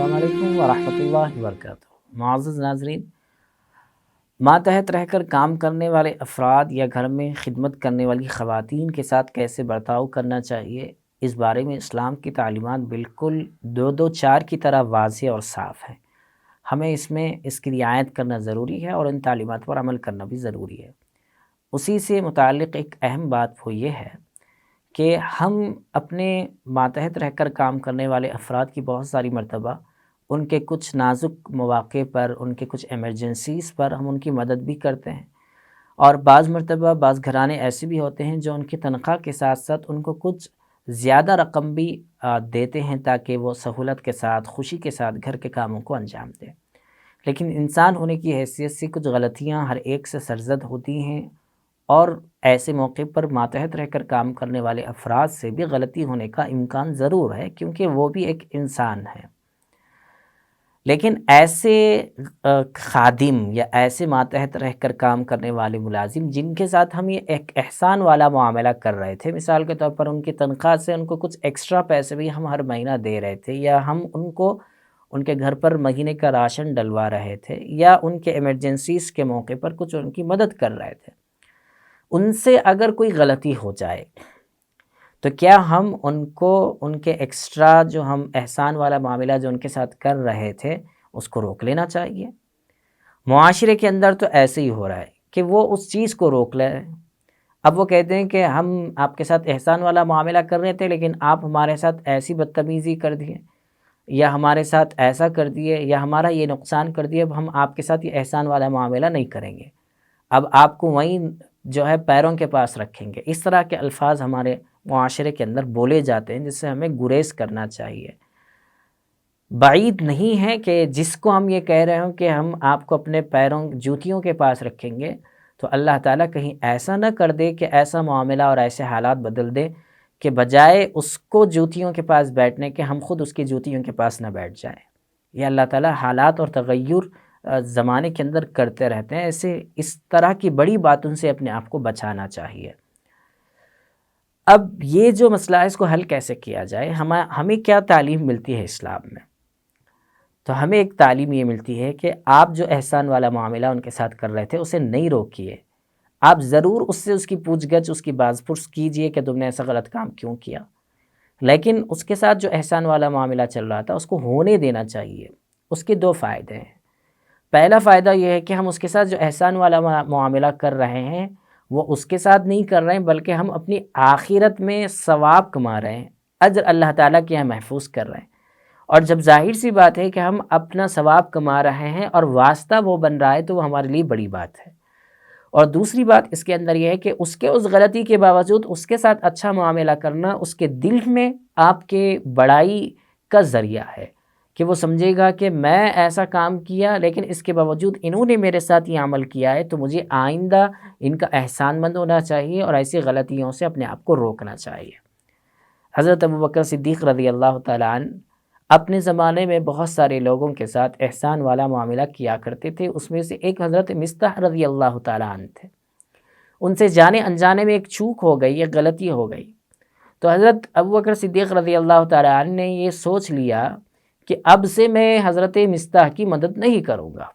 السلام علیکم ورحمۃ اللہ وبرکاتہ۔ معزز ناظرین، ماتحت رہ کر کام کرنے والے افراد یا گھر میں خدمت کرنے والی خواتین کے ساتھ کیسے برتاؤ کرنا چاہیے، اس بارے میں اسلام کی تعلیمات بالکل دو چار کی طرح واضح اور صاف ہیں۔ ہمیں اس کی رعایت کرنا ضروری ہے اور ان تعلیمات پر عمل کرنا بھی ضروری ہے۔ اسی سے متعلق ایک اہم بات وہ یہ ہے کہ ہم اپنے ماتحت رہ کر کام کرنے والے افراد کی بہت ساری مرتبہ ان کے کچھ نازک مواقع پر، ان کے کچھ ایمرجنسیز پر ہم ان کی مدد بھی کرتے ہیں، اور بعض مرتبہ بعض گھرانے ایسے بھی ہوتے ہیں جو ان کی تنخواہ کے ساتھ ساتھ ان کو کچھ زیادہ رقم بھی دیتے ہیں تاکہ وہ سہولت کے ساتھ، خوشی کے ساتھ گھر کے کاموں کو انجام دیں۔ لیکن انسان ہونے کی حیثیت سے کچھ غلطیاں ہر ایک سے سرزد ہوتی ہیں، اور ایسے موقع پر ماتحت رہ کر کام کرنے والے افراد سے بھی غلطی ہونے کا امکان ضرور ہے، کیونکہ وہ بھی ایک انسان ہے۔ لیکن ایسے خادم یا ایسے ماتحت رہ کر کام کرنے والے ملازم جن کے ساتھ ہم یہ ایک احسان والا معاملہ کر رہے تھے، مثال کے طور پر ان کی تنخواہ سے ان کو کچھ ایکسٹرا پیسے بھی ہم ہر مہینہ دے رہے تھے، یا ہم ان کو ان کے گھر پر مہینے کا راشن ڈلوا رہے تھے، یا ان کے ایمرجنسیز کے موقع پر کچھ ان کی مدد کر رہے تھے، ان سے اگر کوئی غلطی ہو جائے تو کیا ہم ان کو ان کے ایکسٹرا جو ہم احسان والا معاملہ جو ان کے ساتھ کر رہے تھے اس کو روک لینا چاہیے؟ معاشرے کے اندر تو ایسے ہی ہو رہا ہے کہ وہ اس چیز کو روک لیں۔ اب وہ کہتے ہیں کہ ہم آپ کے ساتھ احسان والا معاملہ کر رہے تھے، لیکن آپ ہمارے ساتھ ایسی بدتمیزی کر دیے، یا ہمارے ساتھ ایسا کر دیے، یا ہمارا یہ نقصان کر دیے، اب ہم آپ کے ساتھ یہ احسان والا معاملہ نہیں کریں گے، اب آپ کو وہیں جو ہے پیروں کے پاس رکھیں گے۔ اس طرح کے الفاظ ہمارے معاشرے کے اندر بولے جاتے ہیں، جس سے ہمیں گریز کرنا چاہیے۔ بعید نہیں ہے کہ جس کو ہم یہ کہہ رہے ہوں کہ ہم آپ کو اپنے پیروں جوتیوں کے پاس رکھیں گے، تو اللہ تعالیٰ کہیں ایسا نہ کر دے کہ ایسا معاملہ اور ایسے حالات بدل دے کہ بجائے اس کو جوتیوں کے پاس بیٹھنے کے ہم خود اس کی جوتیوں کے پاس نہ بیٹھ جائیں۔ یہ اللہ تعالیٰ حالات اور تغیر زمانے کے اندر کرتے رہتے ہیں، اس طرح کی بڑی باتوں سے اپنے آپ کو بچانا چاہیے۔ اب یہ جو مسئلہ ہے اس کو حل کیسے کیا جائے؟ ہمیں کیا تعلیم ملتی ہے اسلام میں؟ تو ہمیں ایک تعلیم یہ ملتی ہے کہ آپ جو احسان والا معاملہ ان کے ساتھ کر رہے تھے اسے نہیں روکیے، آپ ضرور اس سے اس کی پوچھ گچھ، اس کی باز پرس کیجئے کہ تم نے ایسا غلط کام کیوں کیا، لیکن اس کے ساتھ جو احسان والا معاملہ چل رہا تھا اس کو ہونے دینا چاہیے۔ اس کے دو فائدے ہیں۔ پہلا فائدہ یہ ہے کہ ہم اس کے ساتھ جو احسان والا معاملہ کر رہے ہیں وہ اس کے ساتھ نہیں کر رہے ہیں، بلکہ ہم اپنی آخرت میں ثواب کما رہے ہیں، اجر اللہ تعالیٰ کے یہاں محفوظ کر رہے ہیں۔ اور جب ظاہر سی بات ہے کہ ہم اپنا ثواب کما رہے ہیں اور واسطہ وہ بن رہا ہے، تو وہ ہمارے لیے بڑی بات ہے۔ اور دوسری بات اس کے اندر یہ ہے کہ اس غلطی کے باوجود اس کے ساتھ اچھا معاملہ کرنا اس کے دل میں آپ کے بڑائی کا ذریعہ ہے، کہ وہ سمجھے گا کہ میں ایسا کام کیا لیکن اس کے باوجود انہوں نے میرے ساتھ یہ عمل کیا ہے، تو مجھے آئندہ ان کا احسان مند ہونا چاہیے اور ایسی غلطیوں سے اپنے آپ کو روکنا چاہیے۔ حضرت ابوبکر صدیق رضی اللہ تعالیٰ عنہ اپنے زمانے میں بہت سارے لوگوں کے ساتھ احسان والا معاملہ کیا کرتے تھے، اس میں سے ایک حضرت مصطح رضی اللہ تعالیٰ عنہ تھے۔ ان سے جانے انجانے میں ایک چوک ہو گئی، ایک غلطی ہو گئی، تو حضرت ابوبکر صدیق رضی اللہ تعالیٰ عنہ نے یہ سوچ لیا کہ اب سے میں حضرت مصطح کی مدد نہیں کروں گا۔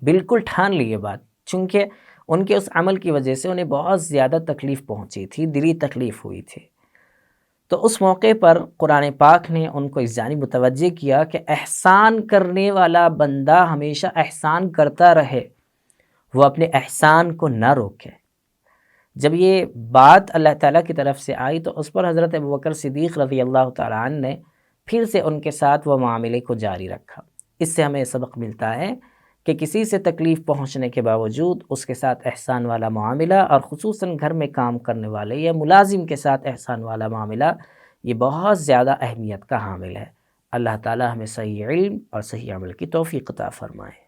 بالکل ٹھان لی یہ بات، چونکہ ان کے اس عمل کی وجہ سے انہیں بہت زیادہ تکلیف پہنچی تھی، دلی تکلیف ہوئی تھی۔ تو اس موقع پر قرآن پاک نے ان کو اس جانب متوجہ کیا کہ احسان کرنے والا بندہ ہمیشہ احسان کرتا رہے، وہ اپنے احسان کو نہ روکے۔ جب یہ بات اللہ تعالیٰ کی طرف سے آئی تو اس پر حضرت ابوبکر صدیق رضی اللہ تعالیٰ عنہ نے پھر سے ان کے ساتھ وہ معاملے کو جاری رکھا۔ اس سے ہمیں سبق ملتا ہے کہ کسی سے تکلیف پہنچنے کے باوجود اس کے ساتھ احسان والا معاملہ، اور خصوصاً گھر میں کام کرنے والے یا ملازم کے ساتھ احسان والا معاملہ، یہ بہت زیادہ اہمیت کا حامل ہے۔ اللہ تعالیٰ ہمیں صحیح علم اور صحیح عمل کی توفیق عطا فرمائے۔